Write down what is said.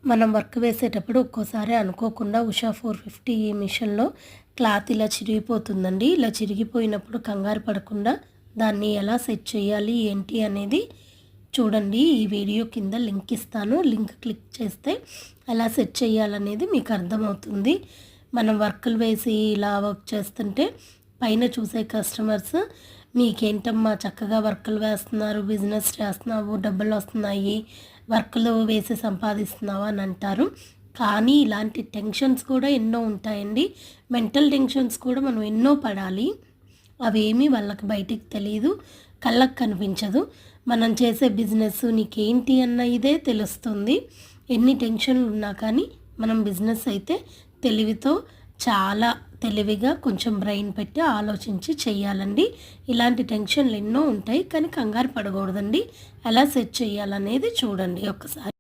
మనం వర్క్ వేసేటప్పుడు ఒక్కోసారి అనుకోకుండా ఉషా 450 ఈ మిషన్లో క్లాత్ ఇలా చిరిగిపోతుందండి. ఇలా చిరిగిపోయినప్పుడు కంగారు పడకుండా దాన్ని ఎలా సెట్ చేయాలి ఏంటి అనేది చూడండి. ఈ వీడియో కింద లింక్ ఇస్తాను. లింక్ క్లిక్ చేస్తే ఎలా సెట్ చేయాలనేది మీకు అర్థమవుతుంది. మనం వర్కులు వేసి ఇలా వర్క్ చేస్తుంటే పైన చూసే కస్టమర్స్ మీకేంటమ్మా చక్కగా వర్కులు వేస్తున్నారు, బిజినెస్ చేస్తున్నావు, డబ్బులు వస్తున్నాయి, వర్కులు వేసి సంపాదిస్తున్నావు అని అంటారు. కానీ ఇలాంటి టెన్షన్స్ కూడా ఎన్నో ఉంటాయండి. మెంటల్ టెన్షన్స్ కూడా మనం ఎన్నో పడాలి. అవేమీ వాళ్ళకి బయటికి తెలియదు, కళ్ళకు కనిపించదు. మనం చేసే బిజినెస్ నీకేంటి అన్న ఇదే తెలుస్తుంది. ఎన్ని టెన్షన్లు ఉన్నా కానీ మనం బిజినెస్ అయితే తెలివితో చాలా తెలివిగా కొంచెం బ్రెయిన్ పెట్టి ఆలోచించి చేయాలండి. ఇలాంటి టెన్షన్లు ఎన్నో ఉంటాయి కానీ కంగారు పడకూడదండి. ఎలా సెట్ చేయాలనేది చూడండి ఒకసారి.